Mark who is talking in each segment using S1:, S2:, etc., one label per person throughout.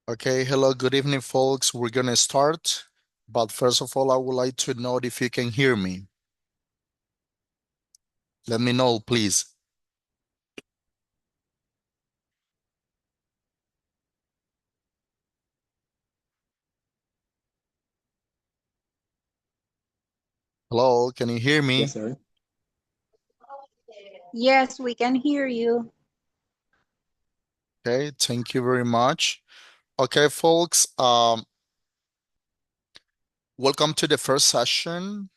S1: Okay, hello, good evening, folks. We're gonna start, but first of all, I would like to know if you can hear me. Let me know, please. Hello, can you hear me?
S2: Yes, sir.
S3: Yes, we can hear you.
S1: Okay, thank you very much. Okay, folks, welcome to the first session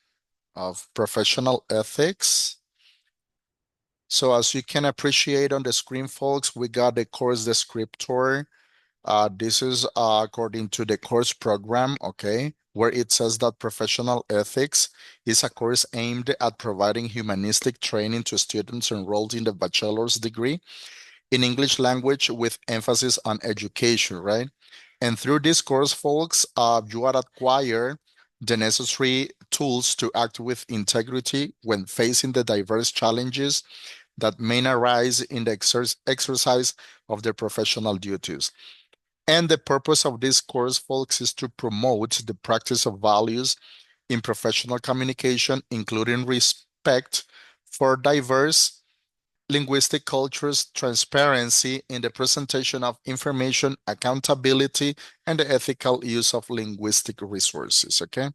S1: of professional ethics. So as you can appreciate on the screen, folks, we got the course descriptor. This is according to the course program, okay, where it says that professional ethics is a course aimed at providing humanistic training to students enrolled in the bachelor's degree in English language with emphasis on education, right? And through this course, folks, you are acquire the necessary tools to act with integrity when facing the diverse challenges that may arise in the exercise of their professional duties. And the purpose of this course, folks, is to promote the practice of values in professional communication, including respect for diverse linguistic cultures, transparency in the presentation of information, accountability, and the ethical use of linguistic resources. Okay.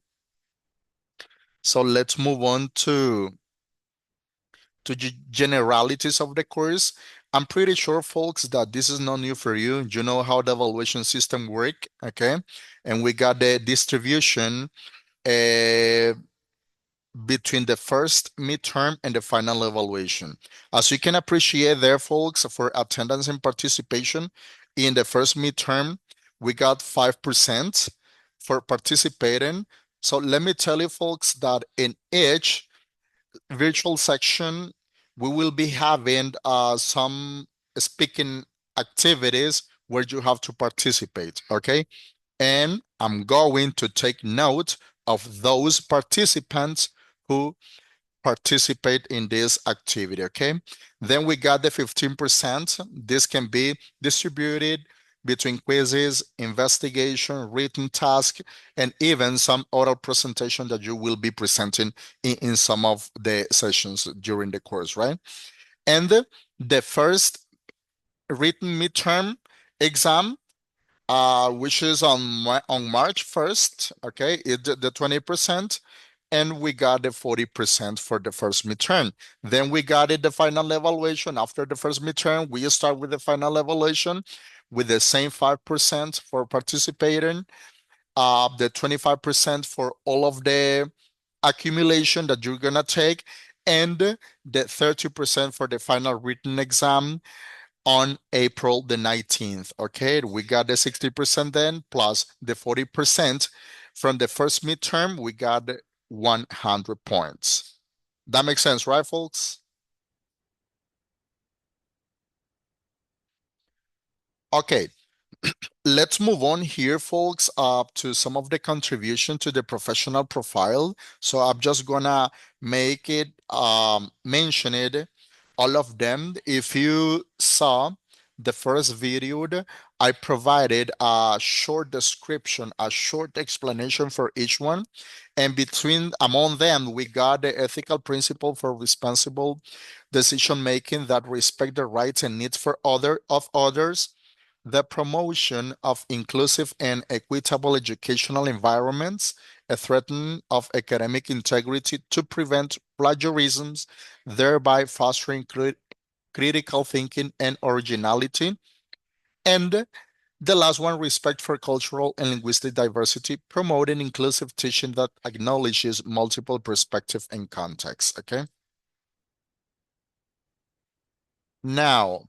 S1: So let's move on to generalities of the course. I'm pretty sure, folks, that this is not new for you. You know how the evaluation system work, okay? And we got the distribution uh, between the first midterm and the final evaluation. As you can appreciate there, folks, for attendance and participation in the first midterm, we got 5% for participating. So let me tell you, folks, that in each virtual section, we will be having some speaking activities where you have to participate, okay? And I'm going to take note of those participants who participate in this activity, okay? Then we got the 15%. This can be distributed between quizzes, investigation, written task, and even some oral presentation that you will be presenting in some of the sessions during the course, right? And the first written midterm exam, which is on March 1st, okay, the 20%, and we got the 40% for the first midterm. Then we got it the final evaluation. After the first midterm, we start with the final evaluation with the same 5% for participating, the 25% for all of the accumulation that you're gonna take, and the 30% for the final written exam on April the 19th. Okay, we got the 60% then plus the 40% from the first midterm, we got 100 points. That makes sense, right, folks? Okay, let's move on here, folks, to some of the contribution to the professional profile. So I'm just gonna make it mention it all of them. If you saw the first video, I provided a short description, a short explanation for each one. And between among them, we got the ethical principle for responsible decision making that respect the rights and needs for others, the promotion of inclusive and equitable educational environments, a threatening of academic integrity to prevent plagiarisms, thereby fostering critical thinking and originality. And the last one, respect for cultural and linguistic diversity, promoting inclusive teaching that acknowledges multiple perspectives and contexts. Okay. Now,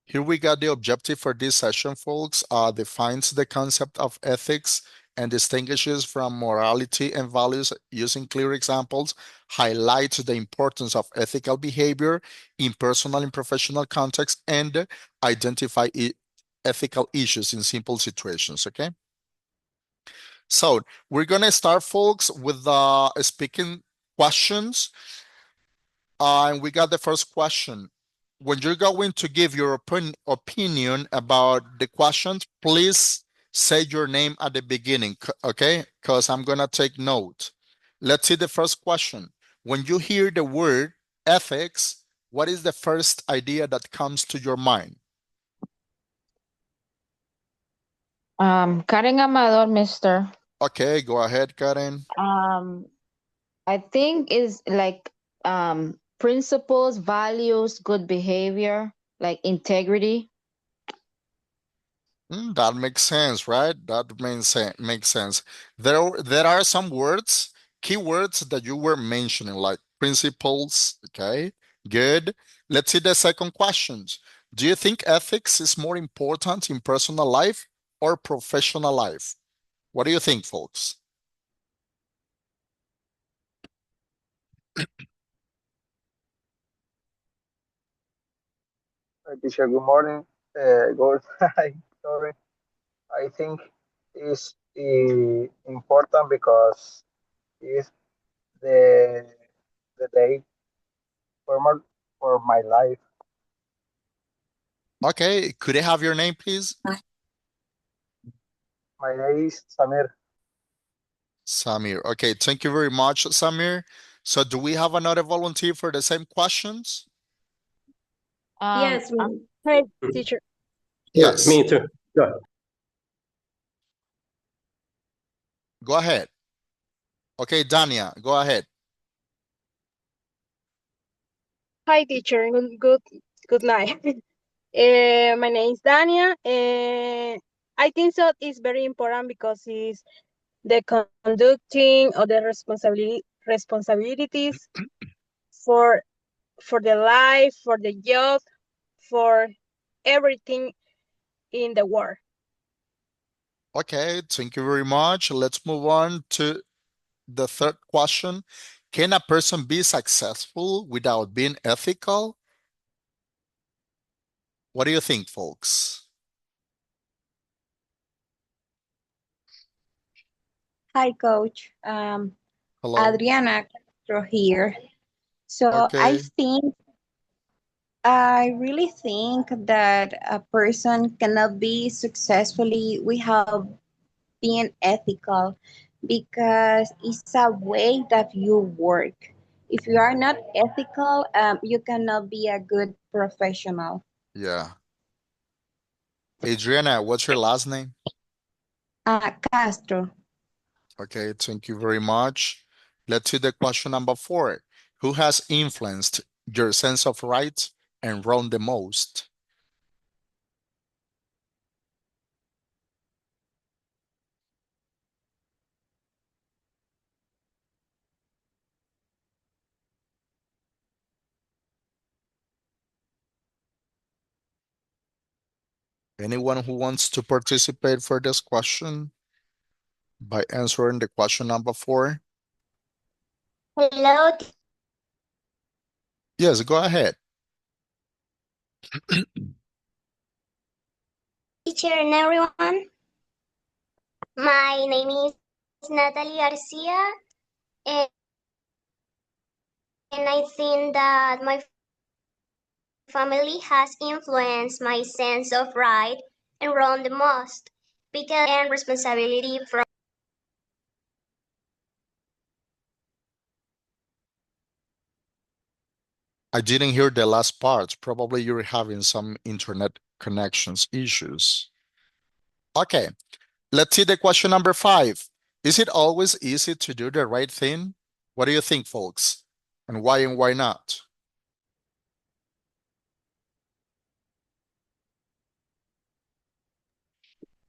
S1: here we got the objective for this session, folks. Defines the concept of ethics and distinguishes from morality and values using clear examples, highlights the importance of ethical behavior in personal and professional context, and identify ethical issues in simple situations. Okay. So we're gonna start, folks, with the speaking questions. And we got the first question. when you're going to give your opinion about the questions, please say your name at the beginning, okay? Because I'm gonna take note. Let's see the first question. When you hear the word ethics, what is the first idea that comes to your mind?
S2: Karen Amador, Mister.
S1: Okay, go ahead, Karen.
S2: Um, I think is like principles, values, good behavior, like integrity.
S1: That makes sense, right? That makes sense. There are some words, keywords that you were mentioning, like principles. Okay, good. Let's see the second questions. Do you think ethics is more important in personal life or professional life? What do you think, folks?
S4: Teacher, good morning. Good. Sorry. I think it's important because it's the the day for my life.
S1: Okay, could I have your name, please?
S4: My name is Samir.
S1: Samir. Okay, thank you very much, Samir. So, do we have another volunteer for the same questions?
S2: Um,
S3: Yes,
S2: um,
S3: hi, teacher.
S5: Yeah,
S1: Yes,
S5: me too. Good.
S1: go ahead. Okay, Dania, go ahead.
S6: Hi, teacher. Good night. My name is Dania. I think so it's very important because it's the conducting of the responsibilities for the life, for the job, for everything in the world.
S1: Okay, thank you very much. Let's move on to the third question. Can a person be successful without being ethical? What do you think, folks?
S3: Hi, coach.
S1: Hello.
S3: Adriana Castro here. So
S1: Okay.
S3: I really think that a person cannot be successfully without being ethical because it's a way that you work. If you are not ethical, you cannot be a good professional.
S1: Yeah. Adriana, what's your last name?
S3: Castro.
S1: Okay, thank you very much. Let's see the question number four. Who has influenced your sense of right and wrong the most? Anyone who wants to participate for this question by answering the question number four?
S7: Hello,
S1: Yes, go ahead.
S7: teacher and everyone. My name is Natalie Garcia, and I think that my family has influenced my sense of right and wrong the most because and responsibility from
S1: I didn't hear the last part. Probably you're having some internet connections issues. Okay, let's see the question number five. Is it always easy to do the right thing? What do you think, folks? And why not?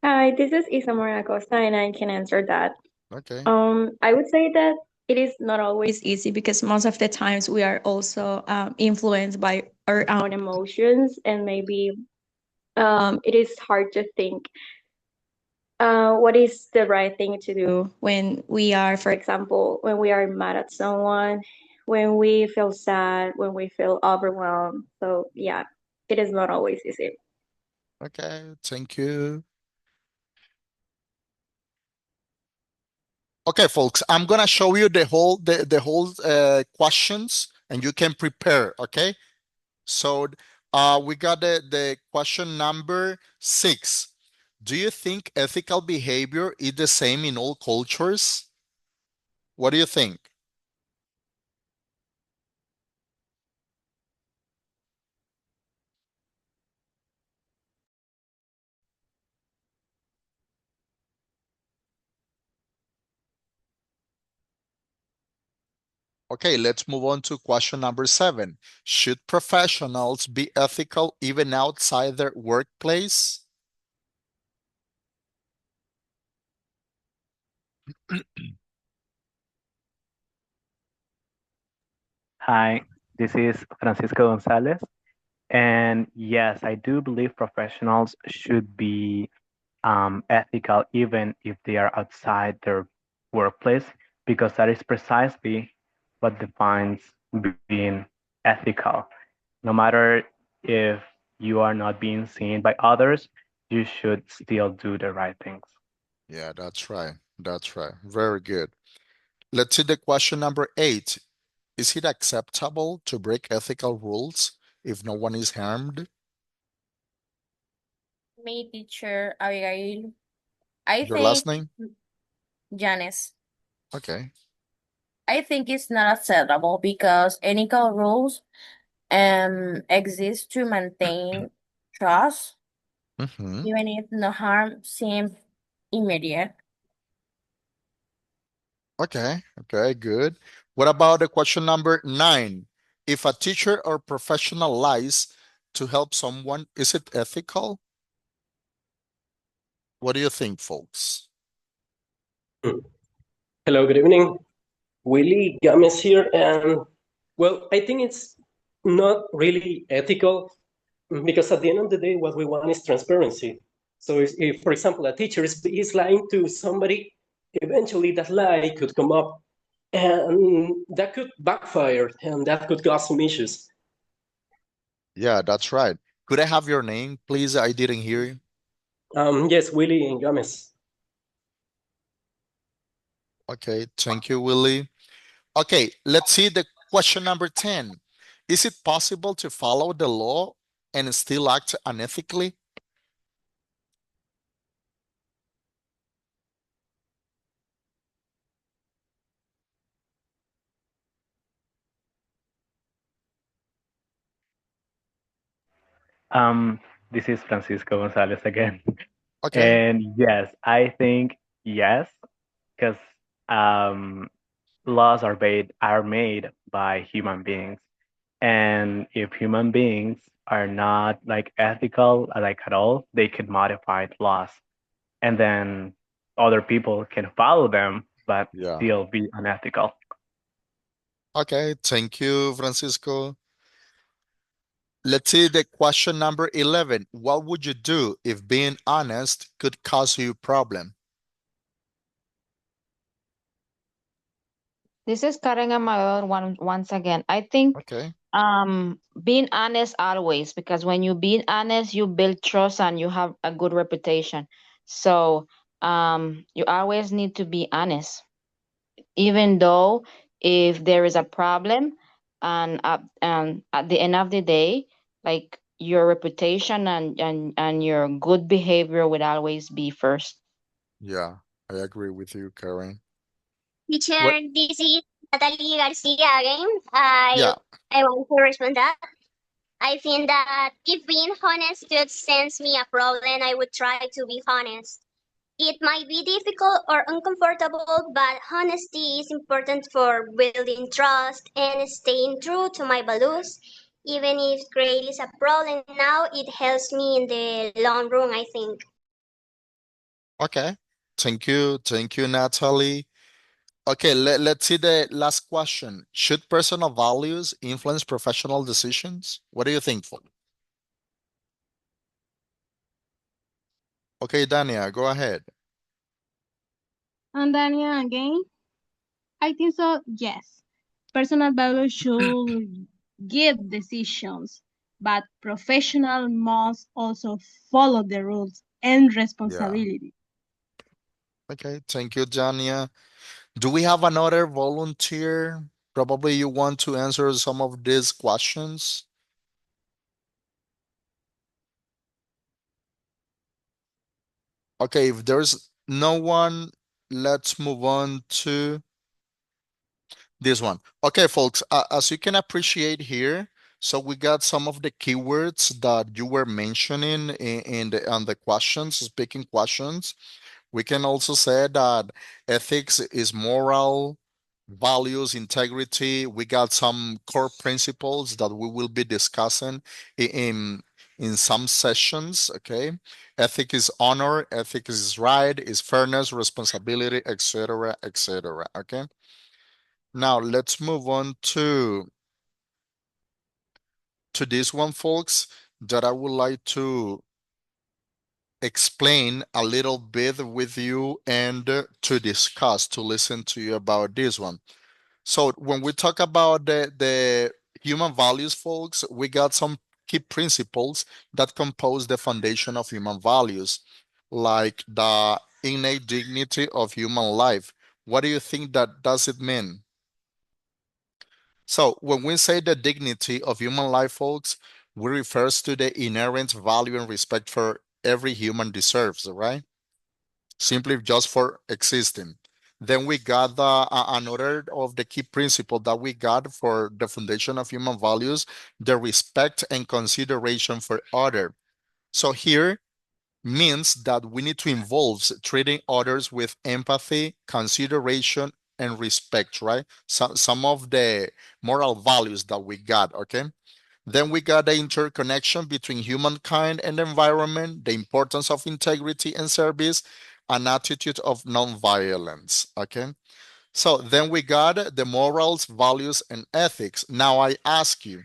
S8: Hi, this is Isamora Acosta, and I can answer that.
S1: Okay.
S8: I would say that it is not always easy because most of the times we are also influenced by our own emotions, and maybe it is hard to think what is the right thing to do when we are, for example, when we are mad at someone, when we feel sad, when we feel overwhelmed. So, yeah, it is not always easy.
S1: Okay, thank you. Okay, folks, I'm gonna show you the whole questions and you can prepare, okay? So We got the question number 6. Do you think ethical behavior is the same in all cultures? What do you think? Okay, let's move on to question number 7. Should professionals be ethical even outside their workplace?
S5: Hi, this is Francisco Gonzalez. And yes, I do believe professionals should be ethical even if they are outside their workplace, because that is precisely what defines being ethical. No matter if you are not being seen by others, you should still do the right things.
S1: Yeah, that's right. That's right. Very good. Let's see the question number 8. Is it acceptable to break ethical rules if no one is harmed?
S9: Me, teacher Abigail. I
S1: Your last
S9: think
S1: name?
S9: Janice.
S1: Okay.
S9: I think it's not acceptable because ethical rules exist to maintain trust,
S1: Mm-hmm.
S9: even if no harm seems immediate.
S1: Okay. Okay, good. What about the question number 9? If a teacher or professional lies to help someone, is it ethical? What do you think, folks?
S10: Hello, good evening. Willie Games here, and well, I think it's not really ethical because at the end of the day, what we want is transparency. So if for example, a teacher is lying to somebody, eventually that lie could come up and that could backfire and that could cause some issues.
S1: Yeah, that's right. Could I have your name, please? I didn't hear you.
S10: Yes, Willie Games.
S1: Okay, thank you, Willie. Okay, let's see the question number 10. Is it possible to follow the law and still act unethically?
S5: Um, this is Francisco Gonzalez again.
S1: Okay.
S5: And yes, I think yes, because um, laws are made by human beings, and if human beings are not like ethical like at all, they could modify the laws, and then other people can follow them but
S1: Yeah.
S5: still be unethical.
S1: Okay, thank you, Francisco. Let's see the question number 11. What would you do if being honest could cause you a problem?
S2: This is Karen Amador once again. I think
S1: Okay.
S2: being honest always, because when you being honest, you build trust and you have a good reputation. So you always need to be honest, even though if there is a problem, and at the end of the day, like your reputation and your good behavior would always be first.
S1: Yeah, I agree with you, Karen.
S7: Teacher,
S1: What?
S7: this is Natalie Garcia again. I
S1: Yeah.
S7: I want to respond that. I think that if being honest could sense me a problem, I would try to be honest. It might be difficult or uncomfortable, but honesty is important for building trust and staying true to my values. Even if grade is a problem now, it helps me in the long run, I think.
S1: Okay. Thank you. Thank you, Natalie. Okay, let's see the last question. Should personal values influence professional decisions? What do you think, Fo? Okay, Dania, go ahead.
S6: And Daniel again, I think so, yes. Personal values should guide decisions, but professional must also follow the rules and
S1: Yeah.
S6: responsibility.
S1: Okay, thank you, Dania. Do we have another volunteer? Probably you want to answer some of these questions. Okay, if there's no one, let's move on to this one. Okay, folks, as you can appreciate here, so we got some of the keywords that you were mentioning on the questions, speaking questions. We can also say that ethics is moral, values, integrity. We got some core principles that we will be discussing in some sessions. Okay, ethic is honor, ethic is right, is fairness, responsibility, etc., etc. Okay. Now let's move on to this one, folks, that I would like to explain a little bit with you and to discuss, to listen to you about this one. So when we talk about the human values, folks, we got some key principles that compose the foundation of human values, like the innate dignity of human life. What do you think that does it mean? So when we say the dignity of human life, folks, we refers to the inherent value and respect for every human deserves, right? Simply just for existing. Then we got another of the key principle that we got for the foundation of human values, the respect and consideration for other. So here means that we need to involve treating others with empathy, consideration, and respect, right? Some of the moral values that we got, okay? Then we got the interconnection between humankind and the environment, the importance of integrity and service, an attitude of nonviolence, okay? So then we got the morals, values, and ethics. Now I ask you,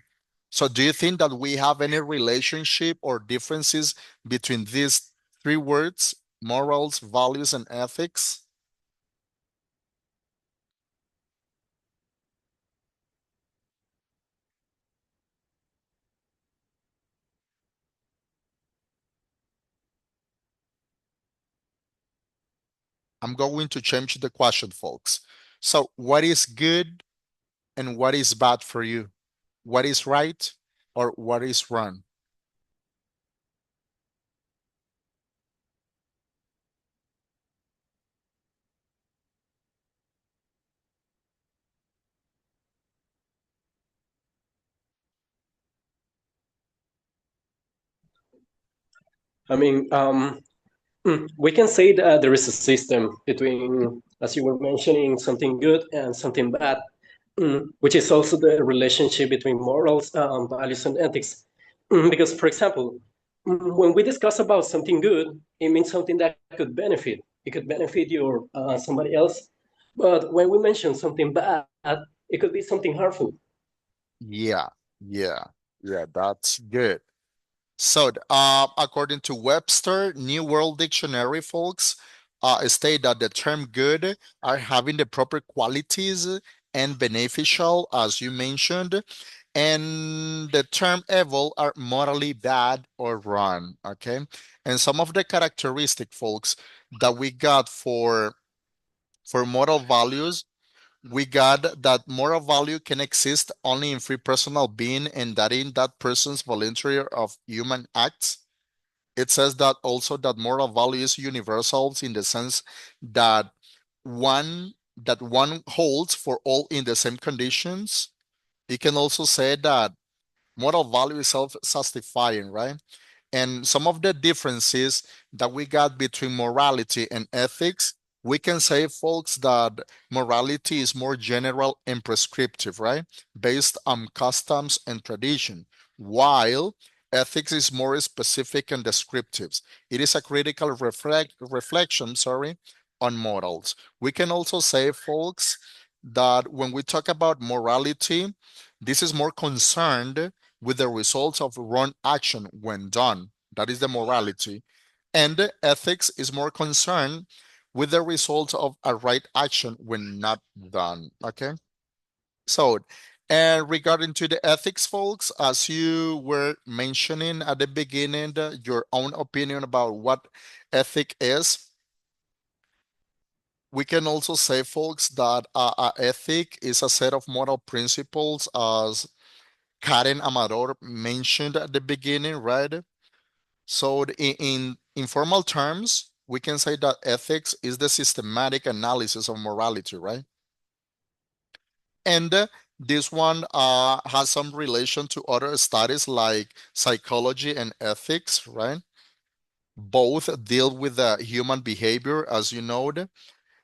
S1: so do you think that we have any relationship or differences between these three words, morals, values, and ethics? I'm going to change the question, folks. So what is good and what is bad for you? What is right or what is wrong?
S10: I mean, we can say that there is a system between, as you were mentioning, something good and something bad, which is also the relationship between morals, values, and ethics. Because, for example, when we discuss about something good, it means something that could benefit. It could benefit you or somebody else. But when we mention something bad, it could be something harmful.
S1: Yeah, yeah, yeah, that's good. So, according to Webster New World Dictionary, folks, state that the term good are having the proper qualities and beneficial, as you mentioned, and the term evil are morally bad or wrong. Okay, and some of the characteristic, folks, that we got for moral values, we got that moral value can exist only in free personal being and that in that person's voluntary of human acts. It says that also that moral value is universal in the sense that one holds for all in the same conditions. It can also say that moral value is self-justifying, right? And some of the differences that we got between morality and ethics, we can say, folks, that morality is more general and prescriptive, right? Based on customs and tradition, while ethics is more specific and descriptive. It is a critical reflection, sorry, on morals. We can also say, folks, that when we talk about morality, this is more concerned with the results of wrong action when done. That is the morality. And the ethics is more concerned with the results of a right action when not done. Okay. So, and regarding to the ethics, folks, as you were mentioning at the beginning, your own opinion about what ethic is, we can also say, folks, that a ethic is a set of moral principles, as Karen Amador mentioned at the beginning, right? So in informal terms, we can say that ethics is the systematic analysis of morality, right? And this one has some relation to other studies like psychology and ethics, right? Both deal with the human behavior, as you know.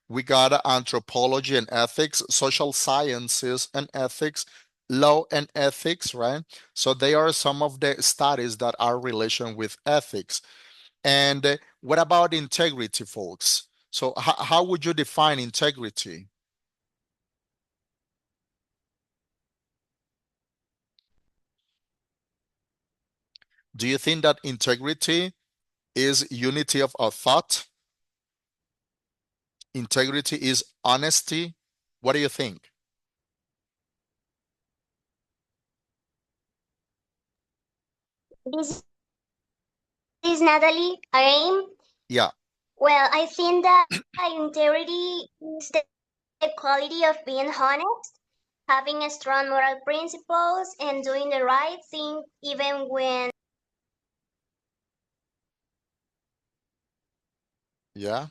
S1: We got anthropology and ethics, social sciences and ethics, law and ethics, right? So they are some of the studies that are relation with ethics. And what about integrity, folks? So how would you define integrity? Do you think that integrity is unity of a thought? Integrity is honesty? What do you think?
S7: This is Natalie again.
S1: Yeah.
S7: Well, I think that integrity is the quality of being honest, having a strong moral principles, and doing the right thing even when.
S1: Yeah.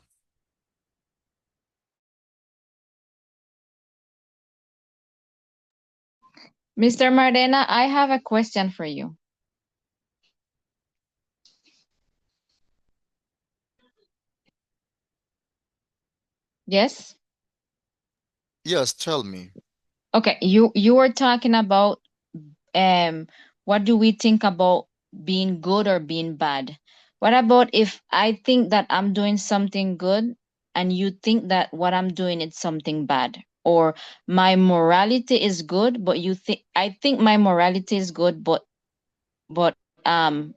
S2: Mr. Mardena, I have a question for you. Yes?
S1: Yes, tell me.
S2: Okay, you were talking about what do we think about being good or being bad? What about if I think that I'm doing something good and you think that what I'm doing is something bad? Or my morality is good, but I think my morality is good, but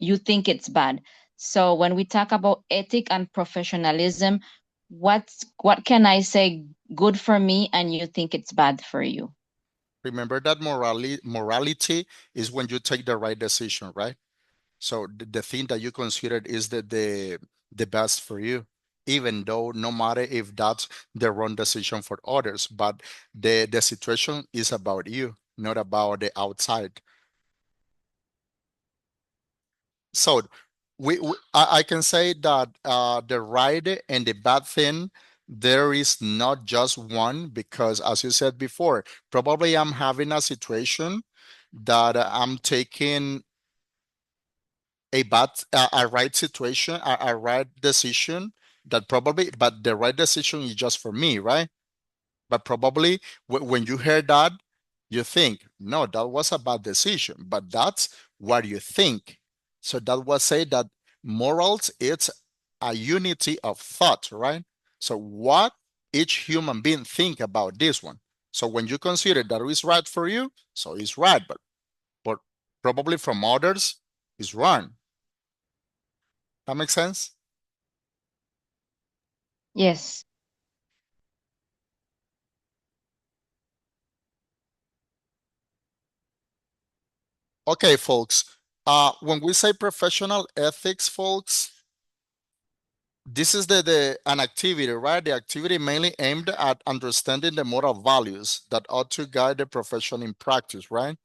S2: you think it's bad. So when we talk about ethic and professionalism, what can I say good for me and you think it's bad for you?
S1: Remember that morality is when you take the right decision, right? So the thing that you considered is the best for you, even though no matter if that's the wrong decision for others, but the situation is about you, not about the outside. So I can say that the right and the bad thing, there is not just one, because as you said before, probably I'm having a situation that I'm taking a right situation, a right decision, that probably, but the right decision is just for me, right? But probably when you hear that, you think, no, that was a bad decision, but that's what you think. So that was say that morals, it's a unity of thought, right? So what each human being think about this one. So when you consider that is right for you, so it's right, but probably from others is wrong. That makes sense?
S2: Yes.
S1: Okay, folks. When we say professional ethics, folks, this is the an activity, right? The activity mainly aimed at understanding the moral values that ought to guide the profession in practice, right?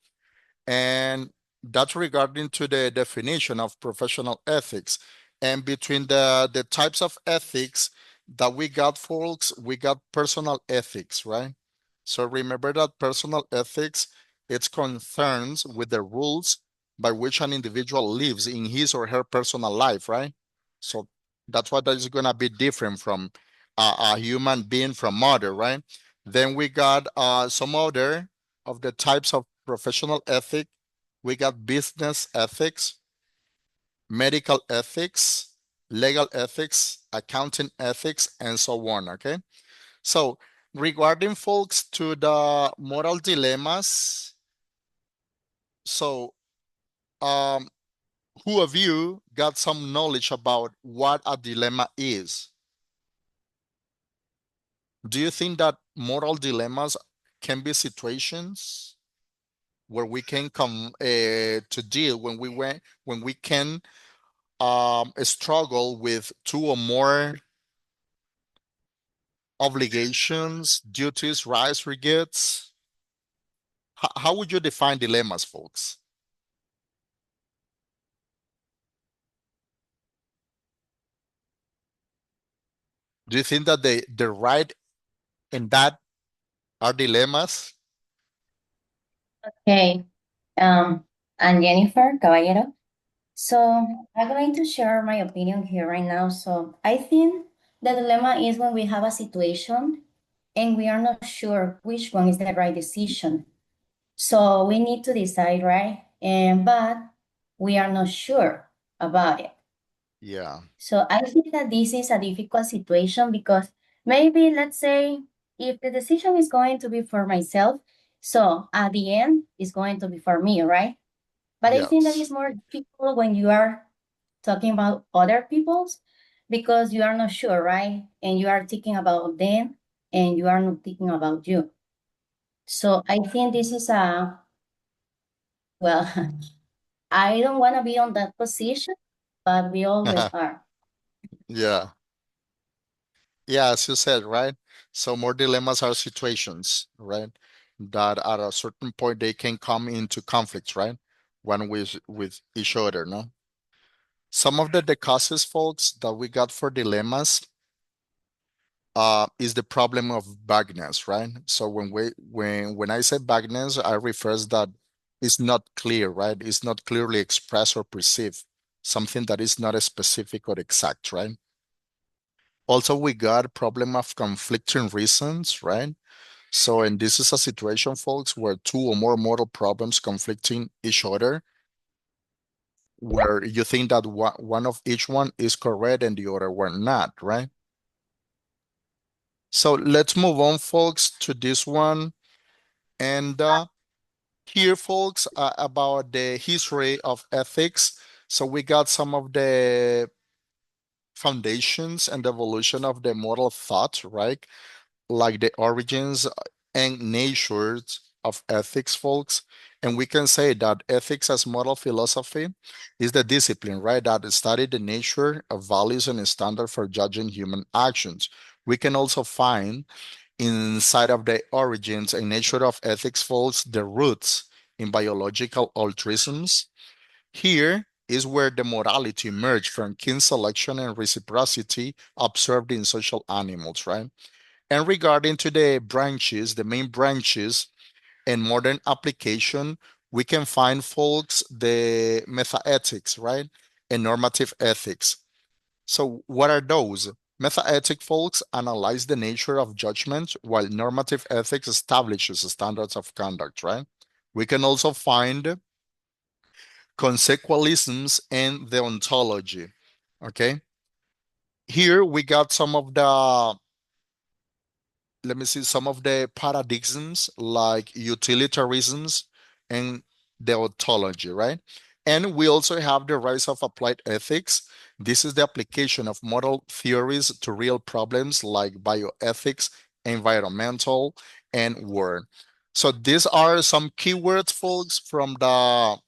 S1: And that's regarding to the definition of professional ethics. And between the types of ethics that we got, folks, we got personal ethics, right? So remember that personal ethics, it's concerns with the rules by which an individual lives in his or her personal life, right? So that's why that is gonna be different from a human being from other, right? Then we got some other of the types of professional ethic. We got business ethics, medical ethics, legal ethics, accounting ethics, and so on. Okay. So regarding folks to the moral dilemmas, so um, who of you got some knowledge about what a dilemma is? Do you think that moral dilemmas can be situations where we can come to deal when we can struggle with two or more obligations, duties, rights, regrets? How would you define dilemmas, folks? Do you think that the right and bad are dilemmas?
S11: Okay. I'm Jennifer Caballero. So I'm going to share my opinion here right now. So I think the dilemma is when we have a situation and we are not sure which one is the right decision. So we need to decide, right? But we are not sure about it.
S1: Yeah.
S11: So I think that this is a difficult situation because maybe let's say if the decision is going to be for myself, so at the end it's going to be for me, right? But I think that is
S1: Yes.
S11: more difficult when you are talking about other people's because you are not sure, right? And you are thinking about them and you are not thinking about you. So I think this is well, I don't want to be on that position, but we always are.
S1: Yeah. Yeah, as you said, right? So more dilemmas are situations, right? That at a certain point they can come into conflict, right? One with each other, no? Some of the causes, folks, that we got for dilemmas is the problem of vagueness, right? So when I say vagueness, I refers that it's not clear, right? It's not clearly expressed or perceived, something that is not specific or exact, right? Also, we got a problem of conflicting reasons, right? So, and this is a situation, folks, where two or more moral problems conflicting each other, where you think that one of each one is correct and the other one not, right? So let's move on, folks, to this one. And here, folks, about the history of ethics. So we got some of the foundations and evolution of the moral thought, right? Like the origins and natures of ethics, folks. And we can say that ethics as moral philosophy is the discipline, right, that study the nature of values and standard for judging human actions. We can also find inside of the origins and nature of ethics, folks, the roots in biological altruisms. Here is where the morality emerged from kin selection and reciprocity observed in social animals, right? And regarding to the branches, the main branches and modern application, we can find, folks, the metaethics, right? And normative ethics. So what are those? Metaethic, folks, analyze the nature of judgment, while normative ethics establishes standards of conduct, right? We can also find consequentialisms and deontology, okay? Here we got some of the let me see some of the paradigms like utilitarianisms and deontology, right? And we also have the rise of applied ethics. This is the application of moral theories to real problems like bioethics, environmental, and war. So these are some keywords, folks, from the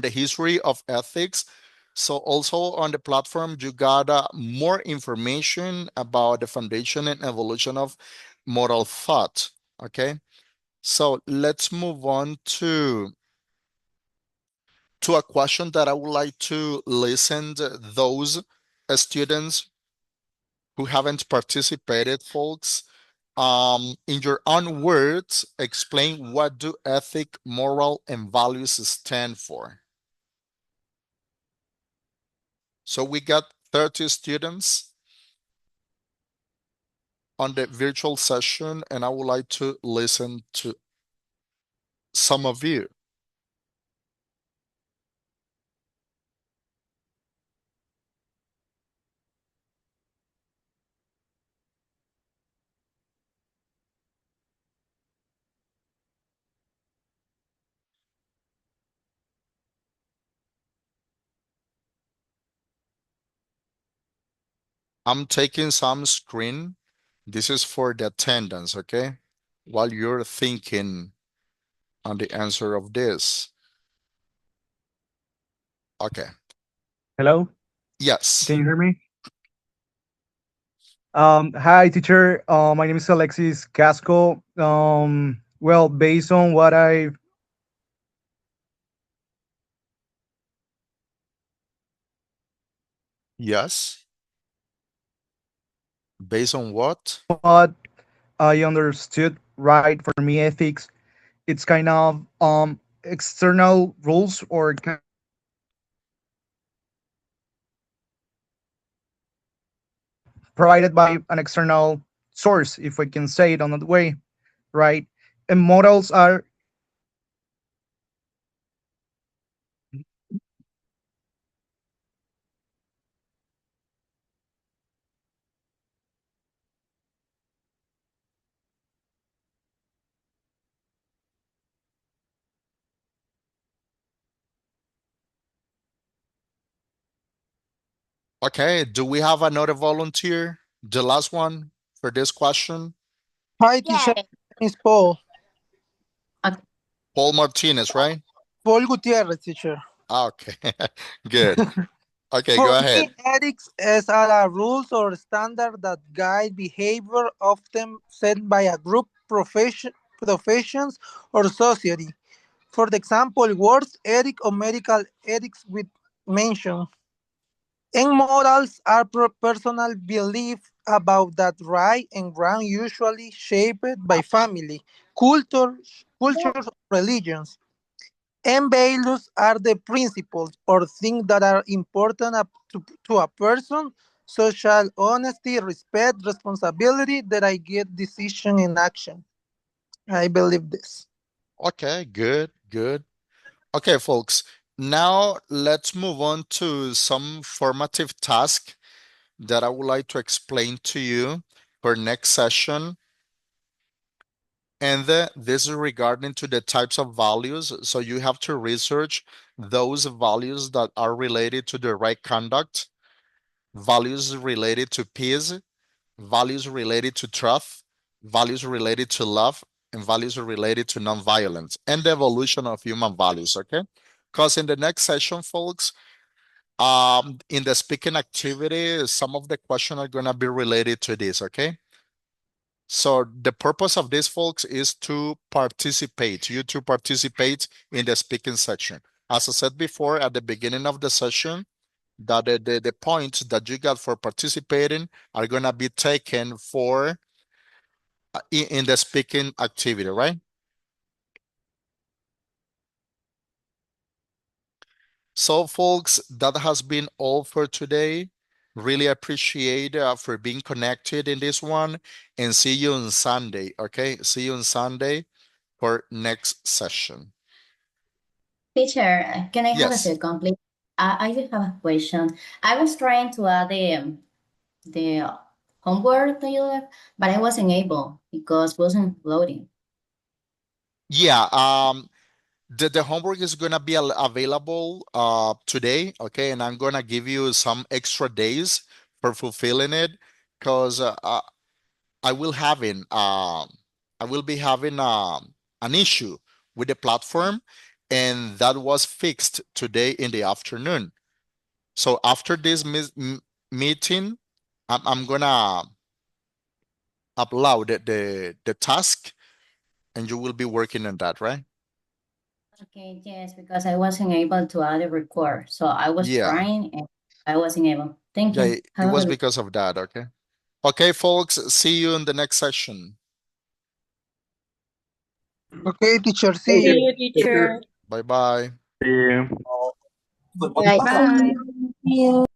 S1: history of ethics. So also on the platform, you got more information about the foundation and evolution of moral thought. Okay, so let's move on to a question that I would like to listen to those students who haven't participated, folks. In your own words, explain what do ethic, moral, and values stand for. So we got 30 students on the virtual session, and I would like to listen to some of you. I'm taking some screen. This is for the attendance, okay? While you're thinking on the answer of this. Okay.
S12: Hello,
S1: Yes.
S12: can you hear me? Hi, teacher. My name is Alexis Casco. Well, based on what I
S1: Yes. Based on what?
S12: What I understood right, for me, ethics, it's kind of external rules or provided by an external source, if we can say it on that way, right? And morals are
S1: Okay, do we have another volunteer? The last one for this question?
S13: Hi, teacher.
S7: Yes.
S13: Miss Paul.
S1: Paul Martinez, right?
S13: Paul Gutierrez, teacher.
S1: Okay, good. Okay,
S13: For
S1: go
S13: me,
S1: ahead.
S13: ethics are rules or standards that guide behavior often set by a group, professions, or society. For the example, words ethic or medical ethics with mention. And morals are personal belief about that right and wrong, usually shaped by family, cultures, or religions. And values are the principles or things that are important to a person, social honesty, respect, responsibility, that I get decision in action. I believe this.
S1: Okay, good, good. Okay, folks, now let's move on to some formative task that I would like to explain to you for next session. And this is regarding to the types of values. So you have to research those values that are related to the right conduct, values related to peace, values related to trust, values related to love, and values related to nonviolence and the evolution of human values, okay? Because in the next session, folks, in the speaking activity, some of the questions are gonna be related to this, okay? So the purpose of this, folks, is to participate, you to participate in the speaking section. As I said before at the beginning of the session, that the points that you got for participating are gonna be taken for in the speaking activity, right? So, folks, that has been all for today. Really appreciate for being connected in this one, and see you on Sunday. Okay, see you on Sunday for next session.
S11: Teacher, can I have a
S1: Yes.
S11: second, please? I just have a question. I was trying to add the homework that you left, but I wasn't able because wasn't loading.
S1: Yeah. The homework is gonna be available today. Okay, and I'm gonna give you some extra days for fulfilling it, because I will having I will be having an issue with the platform, and that was fixed today in the afternoon. So after this meeting, I'm gonna upload the task, and you will be working on that, right?
S11: Okay, yes, because I wasn't able to add a record. So I was
S1: Yeah.
S11: trying and I wasn't able. Thank
S1: Yeah,
S11: you.
S1: it
S11: Have a
S1: was
S11: good
S1: because of that. Okay. Okay, folks. See you in the next session.
S13: Okay, teacher. See
S9: See
S13: you.
S9: you, teacher.
S1: Bye bye.
S5: See you.
S9: Bye.
S3: See you.